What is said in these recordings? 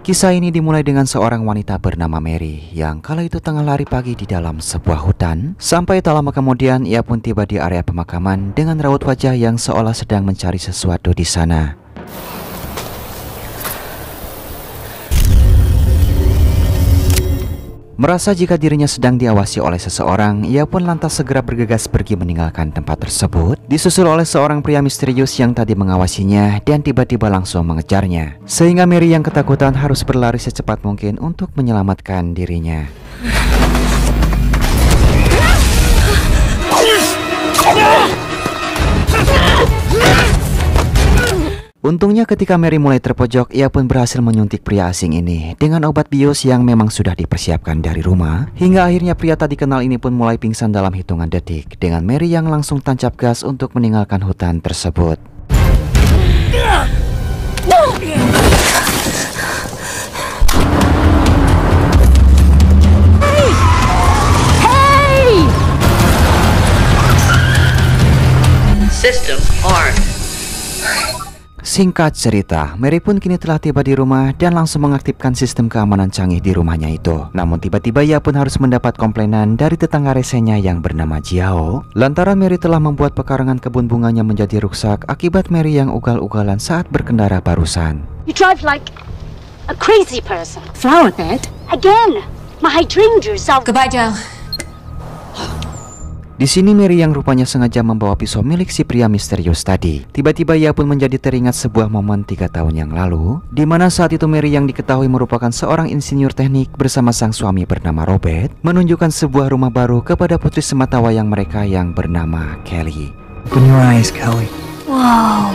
Kisah ini dimulai dengan seorang wanita bernama Mary yang kala itu tengah lari pagi di dalam sebuah hutan. Sampai tak lama kemudian ia pun tiba di area pemakaman dengan raut wajah yang seolah sedang mencari sesuatu di sana. Merasa jika dirinya sedang diawasi oleh seseorang, ia pun lantas segera bergegas pergi meninggalkan tempat tersebut, disusul oleh seorang pria misterius yang tadi mengawasinya dan tiba-tiba langsung mengejarnya. Sehingga Mary yang ketakutan harus berlari secepat mungkin untuk menyelamatkan dirinya. Untungnya ketika Mary mulai terpojok, ia pun berhasil menyuntik pria asing ini dengan obat bius yang memang sudah dipersiapkan dari rumah. Hingga akhirnya pria tadi kenal ini pun mulai pingsan dalam hitungan detik, dengan Mary yang langsung tancap gas untuk meninggalkan hutan tersebut. System on. Singkat cerita, Mary pun kini telah tiba di rumah dan langsung mengaktifkan sistem keamanan canggih di rumahnya itu. Namun tiba-tiba ia pun harus mendapat komplainan dari tetangga resenya yang bernama Jiao, lantaran Mary telah membuat pekarangan kebun bunganya menjadi rusak akibat Mary yang ugal-ugalan saat berkendara barusan. You drive like a crazy person. Flower bed? Again, my hydrangea are... Goodbye, Jiao. Di sini Mary yang rupanya sengaja membawa pisau milik si pria misterius tadi. Tiba-tiba ia pun menjadi teringat sebuah momen 3 tahun yang lalu, di mana saat itu Mary yang diketahui merupakan seorang insinyur teknik bersama sang suami bernama Robert menunjukkan sebuah rumah baru kepada putri sematawayang mereka yang bernama Kelly. Open your eyes, Kelly. Wow.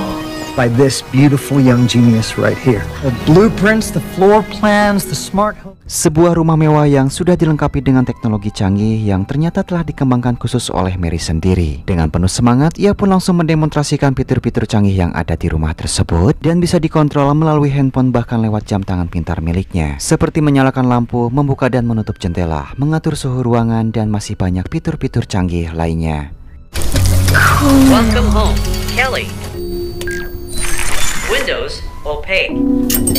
By this beautiful young genius right here. The blueprints, the floor plans, the smart home. Sebuah rumah mewah yang sudah dilengkapi dengan teknologi canggih yang ternyata telah dikembangkan khusus oleh Mary sendiri. Dengan penuh semangat, ia pun langsung mendemonstrasikan fitur-fitur canggih yang ada di rumah tersebut dan bisa dikontrol melalui handphone bahkan lewat jam tangan pintar miliknya. Seperti menyalakan lampu, membuka dan menutup jendela, mengatur suhu ruangan, dan masih banyak fitur-fitur canggih lainnya. Welcome home, Kelly. Windows opaque.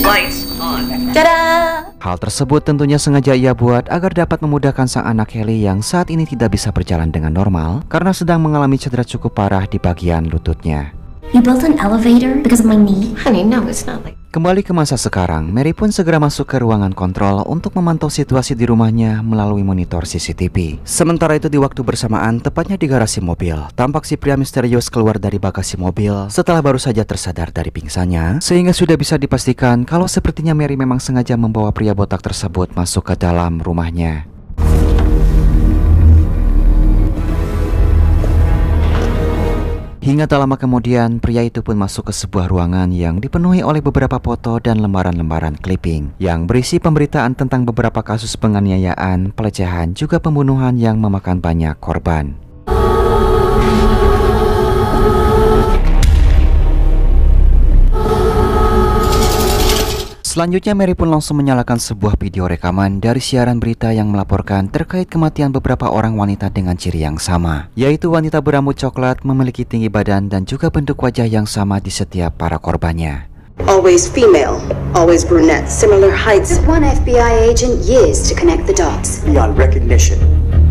Lights on. Ta-da! Hal tersebut tentunya sengaja ia buat agar dapat memudahkan sang anak Kelly yang saat ini tidak bisa berjalan dengan normal karena sedang mengalami cedera cukup parah di bagian lututnya. You built an elevator because of my knee? Honey, no, it's not like... Kembali ke masa sekarang, Mary pun segera masuk ke ruangan kontrol untuk memantau situasi di rumahnya melalui monitor CCTV. Sementara itu di waktu bersamaan, tepatnya di garasi mobil, tampak si pria misterius keluar dari bagasi mobil setelah baru saja tersadar dari pingsannya, sehingga sudah bisa dipastikan kalau sepertinya Mary memang sengaja membawa pria botak tersebut masuk ke dalam rumahnya. Hingga tak lama kemudian, pria itu pun masuk ke sebuah ruangan yang dipenuhi oleh beberapa foto dan lembaran-lembaran clipping yang berisi pemberitaan tentang beberapa kasus penganiayaan, pelecehan, juga pembunuhan yang memakan banyak korban. Selanjutnya Mary pun langsung menyalakan sebuah video rekaman dari siaran berita yang melaporkan terkait kematian beberapa orang wanita dengan ciri yang sama, yaitu wanita berambut coklat, memiliki tinggi badan, dan juga bentuk wajah yang sama di setiap para korbannya. Always female, always brunette, similar heights. One FBI agent years to connect the dots. Beyond recognition,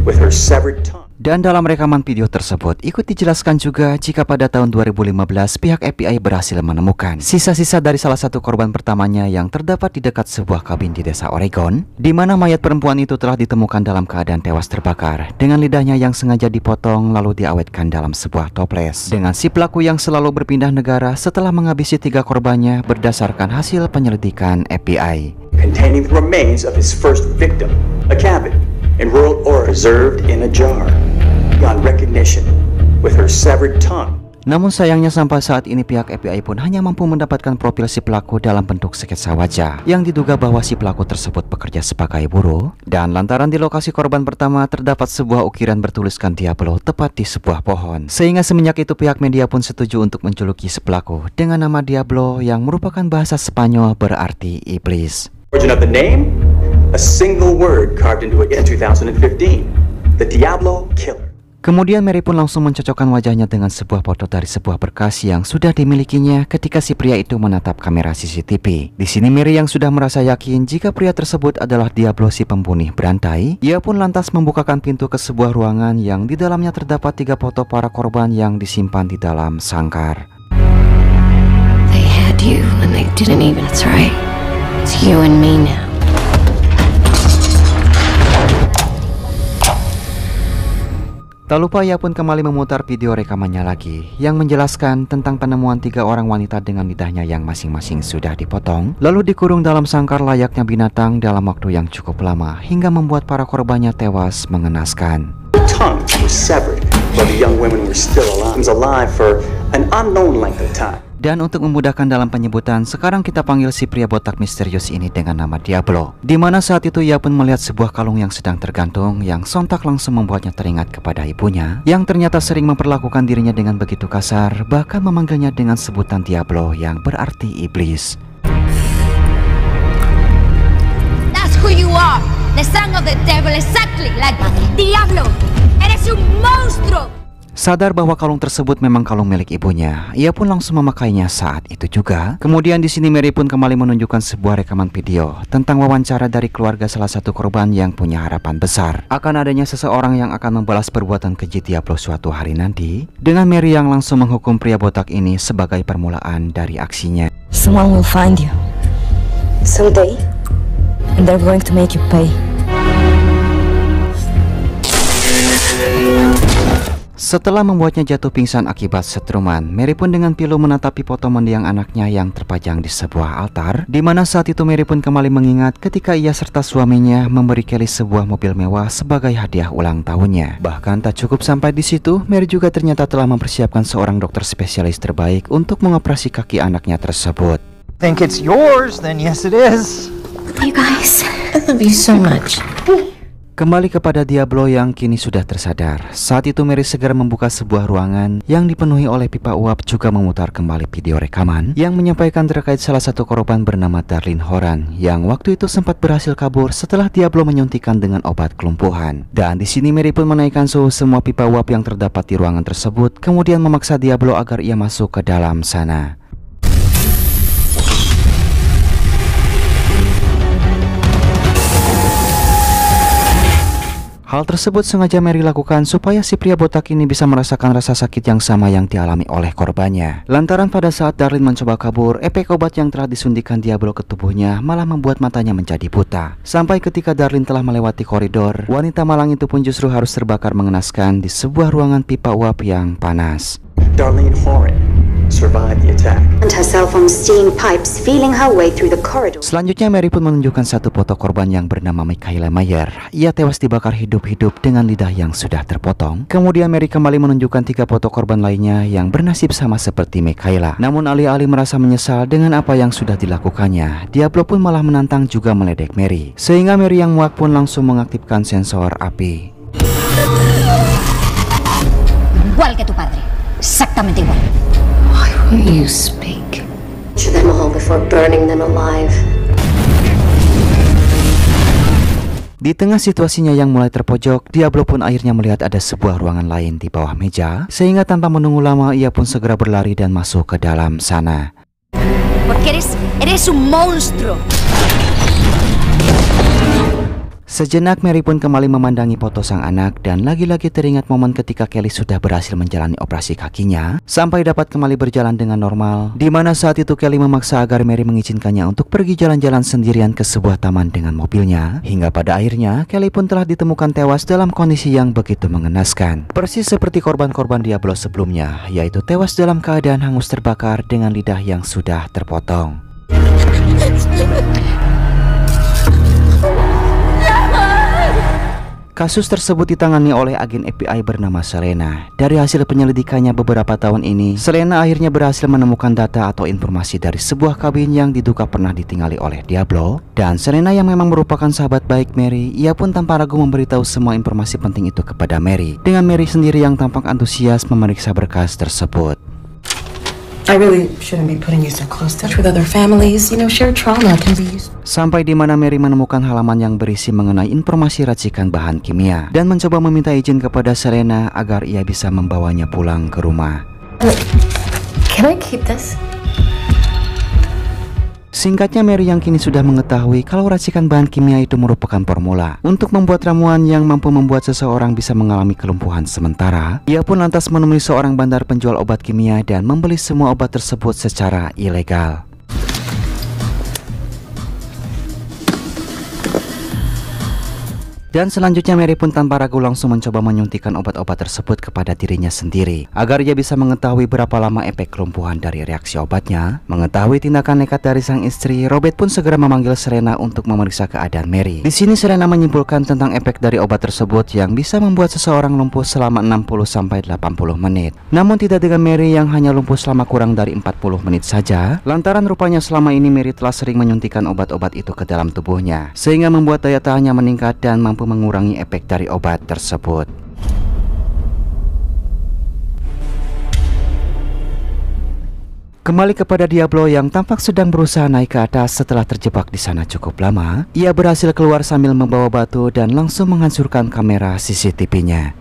with her severed tongue. Dan dalam rekaman video tersebut ikut dijelaskan juga jika pada tahun 2015 pihak FBI berhasil menemukan sisa-sisa dari salah satu korban pertamanya yang terdapat di dekat sebuah kabin di desa Oregon, di mana mayat perempuan itu telah ditemukan dalam keadaan tewas terbakar dengan lidahnya yang sengaja dipotong lalu diawetkan dalam sebuah toples, dengan si pelaku yang selalu berpindah negara setelah menghabisi 3 korbannya berdasarkan hasil penyelidikan FBI. Containing the remains of his first victim, a cabin in rural Oregon preserved in a jar. Beyond recognition, with her severed tongue. Namun sayangnya sampai saat ini pihak FBI pun hanya mampu mendapatkan profil si pelaku dalam bentuk sketsa wajah yang diduga bahwa si pelaku tersebut bekerja sebagai buruh, dan lantaran di lokasi korban pertama terdapat sebuah ukiran bertuliskan Diablo tepat di sebuah pohon, sehingga semenjak itu pihak media pun setuju untuk menjuluki si pelaku dengan nama Diablo yang merupakan bahasa Spanyol berarti iblis. Origin of the name, a single word carved into it in 2015, the Diablo Killer. Kemudian Mary pun langsung mencocokkan wajahnya dengan sebuah foto dari sebuah berkas yang sudah dimilikinya ketika si pria itu menatap kamera CCTV. Di sini Mary yang sudah merasa yakin jika pria tersebut adalah Diablo si pembunuh berantai, ia pun lantas membukakan pintu ke sebuah ruangan yang di dalamnya terdapat 3 foto para korban yang disimpan di dalam sangkar. They had you and they didn't even try. It's you and me now. Tak lupa ia pun kembali memutar video rekamannya lagi yang menjelaskan tentang penemuan 3 orang wanita dengan lidahnya yang masing-masing sudah dipotong, lalu dikurung dalam sangkar layaknya binatang dalam waktu yang cukup lama hingga membuat para korbannya tewas mengenaskan. Tongue was severed, but the young women were still alive for an unknown length of time. Dan untuk memudahkan dalam penyebutan, sekarang kita panggil si pria botak misterius ini dengan nama Diablo. Dimana saat itu ia pun melihat sebuah kalung yang sedang tergantung, yang sontak langsung membuatnya teringat kepada ibunya, yang ternyata sering memperlakukan dirinya dengan begitu kasar, bahkan memanggilnya dengan sebutan Diablo yang berarti iblis. That's who you are, the son of the devil, exactly like Diablo. Eres un monstruo. Sadar bahwa kalung tersebut memang kalung milik ibunya, ia pun langsung memakainya saat itu juga. Kemudian di sini Mary pun kembali menunjukkan sebuah rekaman video tentang wawancara dari keluarga salah satu korban yang punya harapan besar akan adanya seseorang yang akan membalas perbuatan keji Diablo suatu hari nanti, dengan Mary yang langsung menghukum pria botak ini sebagai permulaan dari aksinya. Someone will find you. Someday. And they're going to make you pay. Setelah membuatnya jatuh pingsan akibat setruman, Mary pun dengan pilu menatapi foto mendiang anaknya yang terpajang di sebuah altar, di mana saat itu Mary pun kembali mengingat ketika ia serta suaminya memberi Kelly sebuah mobil mewah sebagai hadiah ulang tahunnya. Bahkan tak cukup sampai di situ, Mary juga ternyata telah mempersiapkan seorang dokter spesialis terbaik untuk mengoperasi kaki anaknya tersebut. Think it's yours, then yes it is. You guys, I love you so much. Kembali kepada Diablo yang kini sudah tersadar. Saat itu Mary segera membuka sebuah ruangan yang dipenuhi oleh pipa uap, juga memutar kembali video rekaman yang menyampaikan terkait salah satu korban bernama Darlene Horan yang waktu itu sempat berhasil kabur setelah Diablo menyuntikkan dengan obat kelumpuhan. Dan di sini Mary pun menaikkan suhu semua pipa uap yang terdapat di ruangan tersebut, kemudian memaksa Diablo agar ia masuk ke dalam sana. Hal tersebut sengaja Mary lakukan supaya si pria botak ini bisa merasakan rasa sakit yang sama yang dialami oleh korbannya. Lantaran pada saat Darlene mencoba kabur, efek obat yang telah disuntikan Diablo ke tubuhnya malah membuat matanya menjadi buta. Sampai ketika Darlene telah melewati koridor, wanita malang itu pun justru harus terbakar mengenaskan di sebuah ruangan pipa uap yang panas. Darlene Horan survived the attack. And herself on steam pipes, feeling her way through the corridor. Selanjutnya Mary pun menunjukkan satu foto korban yang bernama Michaela Mayer. Ia tewas dibakar hidup-hidup dengan lidah yang sudah terpotong. Kemudian Mary kembali menunjukkan 3 foto korban lainnya yang bernasib sama seperti Michaela. Namun alih-alih merasa menyesal dengan apa yang sudah dilakukannya, Diablo pun malah menantang juga meledek Mary. Sehingga Mary yang muak pun langsung mengaktifkan sensor api. Igual que tu padre, exactamente igual. Why won't you speak? To them all before burning them alive. Di tengah situasinya yang mulai terpojok, Diablo pun akhirnya melihat ada sebuah ruangan lain di bawah meja, sehingga tanpa menunggu lama ia pun segera berlari dan masuk ke dalam sana. Porque eres un monstruo. Sejenak Mary pun kembali memandangi foto sang anak dan lagi-lagi teringat momen ketika Kelly sudah berhasil menjalani operasi kakinya sampai dapat kembali berjalan dengan normal, di mana saat itu Kelly memaksa agar Mary mengizinkannya untuk pergi jalan-jalan sendirian ke sebuah taman dengan mobilnya, hingga pada akhirnya Kelly pun telah ditemukan tewas dalam kondisi yang begitu mengenaskan, persis seperti korban-korban Diablo sebelumnya, yaitu tewas dalam keadaan hangus terbakar dengan lidah yang sudah terpotong. Kasus tersebut ditangani oleh agen FBI bernama Selena. Dari hasil penyelidikannya beberapa tahun ini, Selena akhirnya berhasil menemukan data atau informasi dari sebuah kabin yang diduga pernah ditinggali oleh Diablo. Dan Selena yang memang merupakan sahabat baik Mary, ia pun tanpa ragu memberitahu semua informasi penting itu kepada Mary, dengan Mary sendiri yang tampak antusias memeriksa berkas tersebut. I really shouldn't be putting you so close. Touch with other families, shared trauma can be used. Sampai di mana Mary menemukan halaman yang berisi mengenai informasi racikan bahan kimia dan mencoba meminta izin kepada Selena agar ia bisa membawanya pulang ke rumah. Can I keep this? Singkatnya, Mary yang kini sudah mengetahui kalau racikan bahan kimia itu merupakan formula untuk membuat ramuan yang mampu membuat seseorang bisa mengalami kelumpuhan sementara. Ia pun lantas menemui seorang bandar penjual obat kimia dan membeli semua obat tersebut secara ilegal. Dan selanjutnya Mary pun tanpa ragu langsung mencoba menyuntikkan obat-obat tersebut kepada dirinya sendiri agar ia bisa mengetahui berapa lama efek kelumpuhan dari reaksi obatnya. Mengetahui tindakan nekat dari sang istri, Robert pun segera memanggil Selena untuk memeriksa keadaan Mary. Di sini Selena menyimpulkan tentang efek dari obat tersebut yang bisa membuat seseorang lumpuh selama 60-80 menit. Namun tidak dengan Mary yang hanya lumpuh selama kurang dari 40 menit saja, lantaran rupanya selama ini Mary telah sering menyuntikkan obat-obat itu ke dalam tubuhnya, sehingga membuat daya tahannya meningkat dan mampu mengurangi efek dari obat tersebut. Kembali kepada Diablo yang tampak sedang berusaha naik ke atas setelah terjebak di sana cukup lama. Ia berhasil keluar sambil membawa batu dan langsung menghancurkan kamera CCTV-nya.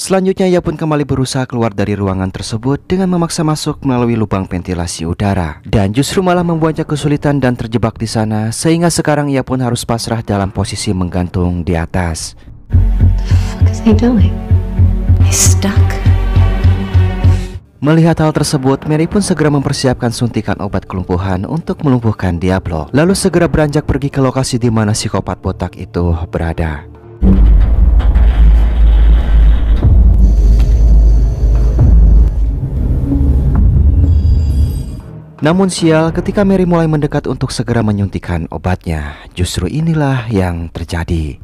Selanjutnya ia pun kembali berusaha keluar dari ruangan tersebut dengan memaksa masuk melalui lubang ventilasi udara, dan justru malah membuatnya kesulitan dan terjebak di sana, sehingga sekarang ia pun harus pasrah dalam posisi menggantung di atas. What is he doing? He's stuck. Melihat hal tersebut, Mary pun segera mempersiapkan suntikan obat kelumpuhan untuk melumpuhkan Diablo, lalu segera beranjak pergi ke lokasi di mana psikopat botak itu berada. Namun sial, ketika Mary mulai mendekat untuk segera menyuntikkan obatnya, justru inilah yang terjadi.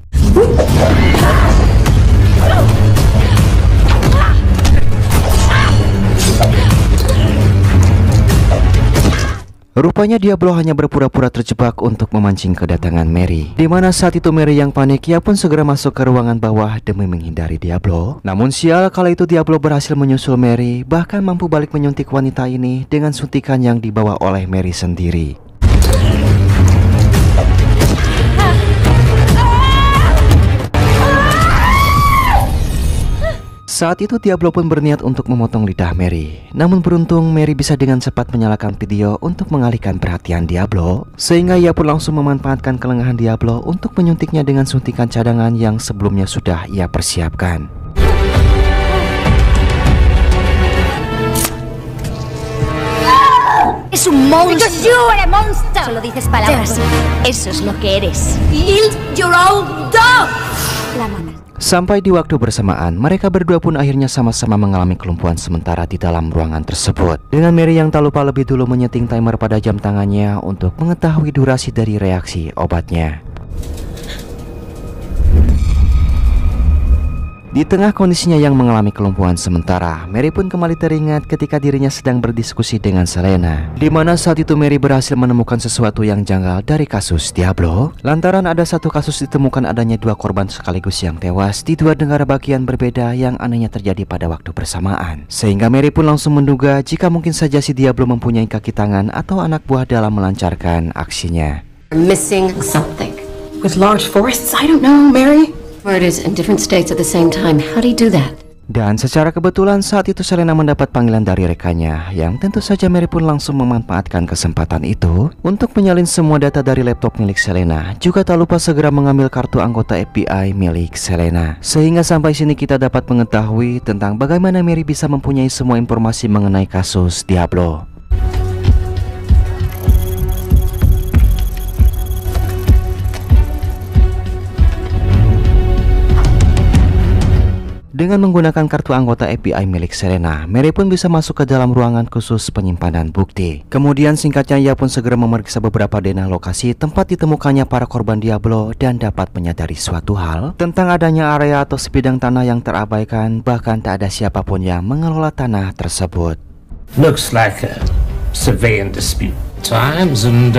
Rupanya Diablo hanya berpura-pura terjebak untuk memancing kedatangan Mary. Di mana saat itu Mary yang panik, ia pun segera masuk ke ruangan bawah demi menghindari Diablo. Namun sial, kala itu Diablo berhasil menyusul Mary, bahkan mampu balik menyuntik wanita ini dengan suntikan yang dibawa oleh Mary sendiri. Saat itu Diablo pun berniat untuk memotong lidah Mary. Namun beruntung Mary bisa dengan cepat menyalakan video untuk mengalihkan perhatian Diablo, sehingga ia pun langsung memanfaatkan kelengahan Diablo untuk menyuntiknya dengan suntikan cadangan yang sebelumnya sudah ia persiapkan. Es un monstruo. Because you are a monster. Solo dices palabras. Eso es lo que eres. Kill your own dog. La matas. Sampai di waktu bersamaan, mereka berdua pun akhirnya sama-sama mengalami kelumpuhan sementara di dalam ruangan tersebut. Dengan Mary yang tak lupa lebih dulu menyeting timer pada jam tangannya untuk mengetahui durasi dari reaksi obatnya. Di tengah kondisinya yang mengalami kelumpuhan sementara, Mary pun kembali teringat ketika dirinya sedang berdiskusi dengan Selena, di mana saat itu Mary berhasil menemukan sesuatu yang janggal dari kasus Diablo. Lantaran ada satu kasus ditemukan adanya dua korban sekaligus yang tewas di dua negara bagian berbeda yang anehnya terjadi pada waktu bersamaan. Sehingga Mary pun langsung menduga jika mungkin saja si Diablo mempunyai kaki tangan atau anak buah dalam melancarkan aksinya. Missing something. With large forests? I don't know, Mary. Murders in different states at the same time. How do you do that? Dan secara kebetulan saat itu Selena mendapat panggilan dari rekannya, yang tentu saja Mary pun langsung memanfaatkan kesempatan itu untuk menyalin semua data dari laptop milik Selena. Juga tak lupa segera mengambil kartu anggota FBI milik Selena. Sehingga sampai sini kita dapat mengetahui tentang bagaimana Mary bisa mempunyai semua informasi mengenai kasus Diablo. Dengan menggunakan kartu anggota FBI milik Selena, Mary pun bisa masuk ke dalam ruangan khusus penyimpanan bukti. Kemudian singkatnya ia pun segera memeriksa beberapa denah lokasi tempat ditemukannya para korban Diablo dan dapat menyadari suatu hal tentang adanya area atau sebidang tanah yang terabaikan, bahkan tak ada siapapun yang mengelola tanah tersebut. Looks like a surveying dispute times, and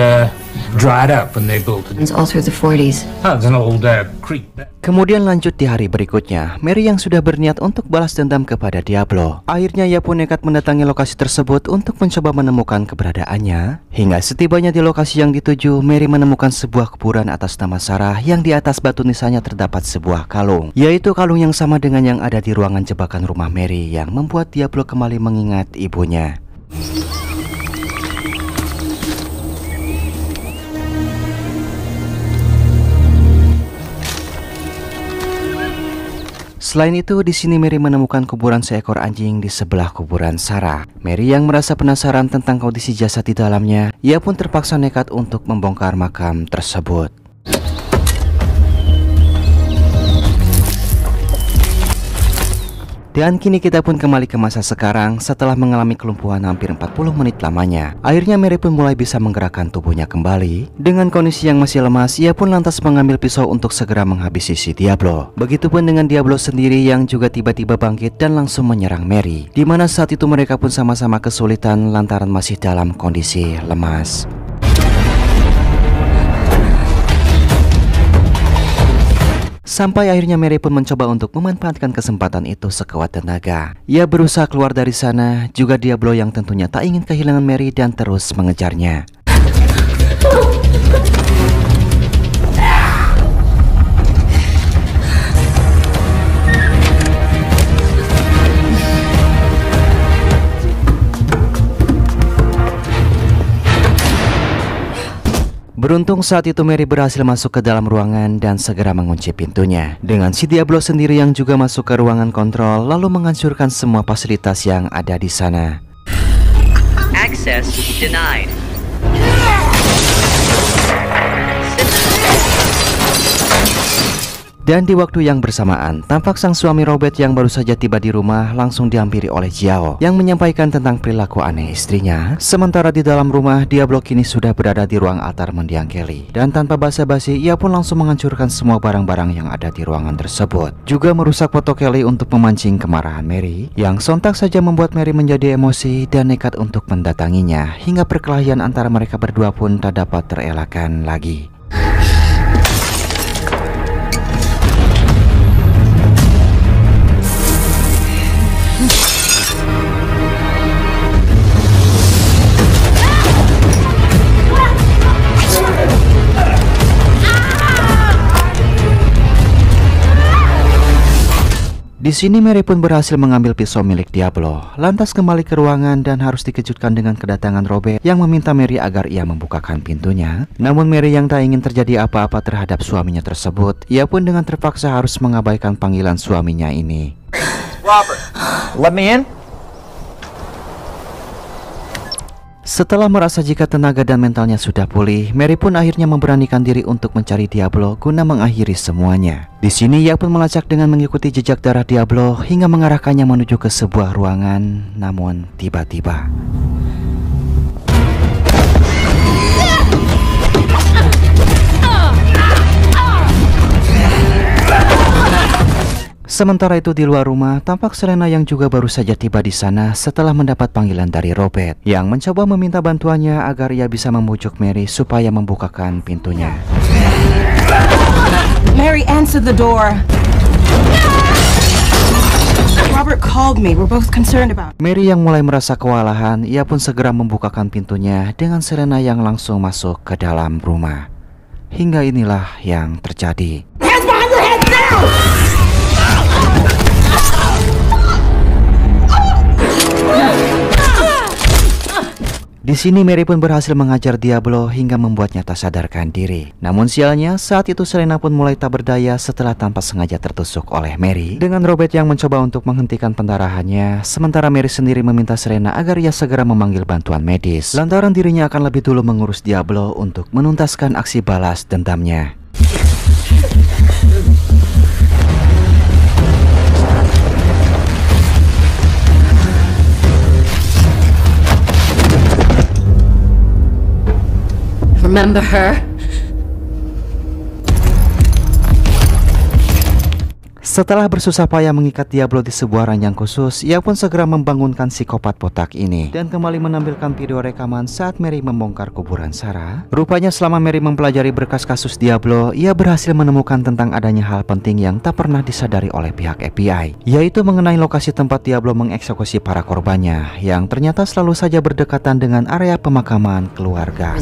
dried up when they built it. It's all through the 40s. Oh, it's an old creek. Kemudian lanjut di hari berikutnya, Mary yang sudah berniat untuk balas dendam kepada Diablo. Akhirnya ia pun nekat mendatangi lokasi tersebut untuk mencoba menemukan keberadaannya. Hingga setibanya di lokasi yang dituju, Mary menemukan sebuah kuburan atas nama Sarah yang di atas batu nisannya terdapat sebuah kalung, yaitu kalung yang sama dengan yang ada di ruangan jebakan rumah Mary yang membuat Diablo kembali mengingat ibunya. Selain itu, di sini Mary menemukan kuburan seekor anjing di sebelah kuburan Sarah. Mary yang merasa penasaran tentang kondisi jasad di dalamnya, ia pun terpaksa nekat untuk membongkar makam tersebut. Dan kini kita pun kembali ke masa sekarang setelah mengalami kelumpuhan hampir 40 menit lamanya. Akhirnya Mary pun mulai bisa menggerakkan tubuhnya kembali. Dengan kondisi yang masih lemas, ia pun lantas mengambil pisau untuk segera menghabisi si Diablo. Begitupun dengan Diablo sendiri yang juga tiba-tiba bangkit dan langsung menyerang Mary. Dimana saat itu mereka pun sama-sama kesulitan lantaran masih dalam kondisi lemas. Sampai akhirnya Mary pun mencoba untuk memanfaatkan kesempatan itu sekuat tenaga. Ia berusaha keluar dari sana, juga Diablo yang tentunya tak ingin kehilangan Mary dan terus mengejarnya. Beruntung saat itu Mary berhasil masuk ke dalam ruangan dan segera mengunci pintunya. Dengan si Diablo sendiri yang juga masuk ke ruangan kontrol lalu menghancurkan semua fasilitas yang ada di sana. Access denied. Dan di waktu yang bersamaan, tampak sang suami Robert yang baru saja tiba di rumah langsung dihampiri oleh Jiao yang menyampaikan tentang perilaku aneh istrinya. Sementara di dalam rumah, Diablo kini sudah berada di ruang altar mendiang Kelly. Dan tanpa basa-basi, ia pun langsung menghancurkan semua barang-barang yang ada di ruangan tersebut. Juga merusak foto Kelly untuk memancing kemarahan Mary, yang sontak saja membuat Mary menjadi emosi dan nekat untuk mendatanginya. Hingga perkelahian antara mereka berdua pun tak dapat terelakkan lagi. Di sini Mary pun berhasil mengambil pisau milik Diablo, lantas kembali ke ruangan dan harus dikejutkan dengan kedatangan Robert yang meminta Mary agar ia membukakan pintunya. Namun Mary yang tak ingin terjadi apa-apa terhadap suaminya tersebut, ia pun dengan terpaksa harus mengabaikan panggilan suaminya ini. Robert, let me in. Setelah merasa jika tenaga dan mentalnya sudah pulih, Mary pun akhirnya memberanikan diri untuk mencari Diablo guna mengakhiri semuanya. Di sini ia pun melacak dengan mengikuti jejak darah Diablo hingga mengarahkannya menuju ke sebuah ruangan. Namun tiba-tiba sementara itu di luar rumah, tampak Serena yang juga baru saja tiba di sana setelah mendapat panggilan dari Robert yang mencoba meminta bantuannya agar ia bisa membujuk Mary supaya membukakan pintunya. Mary, answer the door. Robert called me. We're both concerned about. Mary yang mulai merasa kewalahan, ia pun segera membukakan pintunya dengan Serena yang langsung masuk ke dalam rumah. Hingga inilah yang terjadi. Hands behind your head now! Di sini Mary pun berhasil mengajar Diablo hingga membuatnya tak sadarkan diri. Namun sialnya, saat itu Serena pun mulai tak berdaya setelah tanpa sengaja tertusuk oleh Mary. Dengan Robert yang mencoba untuk menghentikan pendarahannya, sementara Mary sendiri meminta Serena agar ia segera memanggil bantuan medis. Lantaran dirinya akan lebih dulu mengurus Diablo untuk menuntaskan aksi balas dendamnya. Remember her? Setelah bersusah payah mengikat Diablo di sebuah ranjang khusus, ia pun segera membangunkan psikopat botak ini dan kembali menampilkan video rekaman saat Mary membongkar kuburan Sarah. Rupanya selama Mary mempelajari berkas kasus Diablo, ia berhasil menemukan tentang adanya hal penting yang tak pernah disadari oleh pihak FBI, yaitu mengenai lokasi tempat Diablo mengeksekusi para korbannya yang ternyata selalu saja berdekatan dengan area pemakaman keluarga.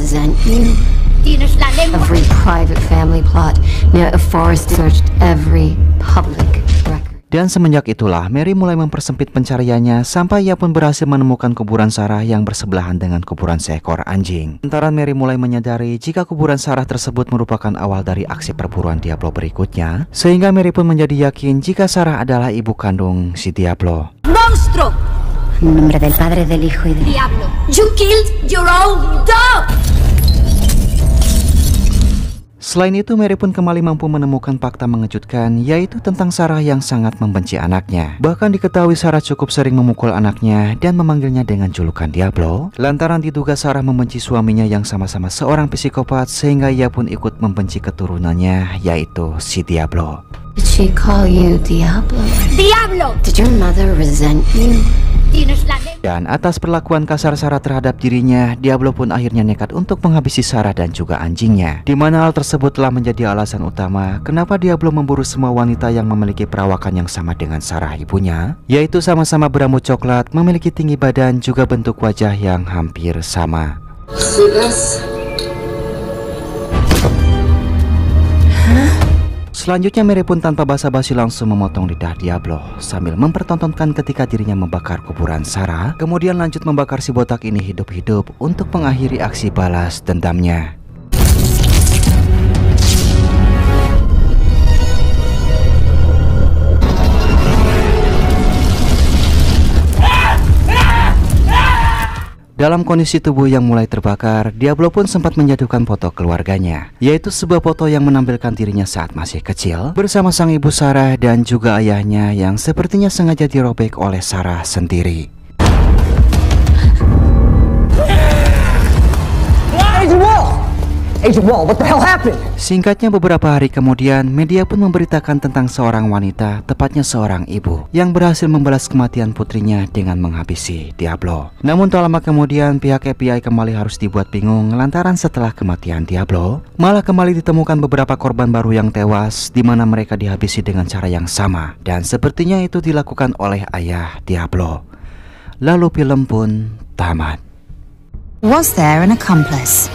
Every private family plot near a forest searched every public record. Dan semenjak itulah Mary mulai mempersempit pencariannya sampai ia pun berhasil menemukan kuburan Sarah yang bersebelahan dengan kuburan seekor anjing. Lantaran Mary mulai menyadari jika kuburan Sarah tersebut merupakan awal dari aksi perburuan Diablo berikutnya, sehingga Mary pun menjadi yakin jika Sarah adalah ibu kandung si Diablo. ¡Monstruo! En nombre del Padre, del Hijo y del Diablo! You killed your own dog! Selain itu, Mary pun kembali mampu menemukan fakta mengejutkan, yaitu tentang Sarah yang sangat membenci anaknya. Bahkan diketahui Sarah cukup sering memukul anaknya dan memanggilnya dengan julukan Diablo. Lantaran diduga Sarah membenci suaminya yang sama-sama seorang psikopat, sehingga ia pun ikut membenci keturunannya, yaitu si Diablo. Did she call you Diablo? ¡Diablo! Did your mother resent you? Dan atas perlakuan kasar Sarah terhadap dirinya, Diablo pun akhirnya nekat untuk menghabisi Sarah dan juga anjingnya. Di mana hal tersebut telah menjadi alasan utama kenapa Diablo memburu semua wanita yang memiliki perawakan yang sama dengan Sarah ibunya, yaitu sama-sama berambut coklat, memiliki tinggi badan, juga bentuk wajah yang hampir sama. Selanjutnya Mary pun tanpa basa-basi langsung memotong lidah Diablo sambil mempertontonkan ketika dirinya membakar kuburan Sarah, kemudian lanjut membakar si botak ini hidup-hidup untuk mengakhiri aksi balas dendamnya. Dalam kondisi tubuh yang mulai terbakar, Diablo pun sempat menjatuhkan foto keluarganya, yaitu sebuah foto yang menampilkan dirinya saat masih kecil bersama sang ibu Sarah dan juga ayahnya yang sepertinya sengaja dirobek oleh Sarah sendiri. Agent Wall, what the hell happened? Singkatnya, beberapa hari kemudian, media pun memberitakan tentang seorang wanita, tepatnya seorang ibu, yang berhasil membalas kematian putrinya dengan menghabisi Diablo. Namun tak lama kemudian, pihak FBI kembali harus dibuat bingung lantaran setelah kematian Diablo, malah kembali ditemukan beberapa korban baru yang tewas, di mana mereka dihabisi dengan cara yang sama, dan sepertinya itu dilakukan oleh ayah Diablo. Lalu film pun tamat. Was there an accomplice?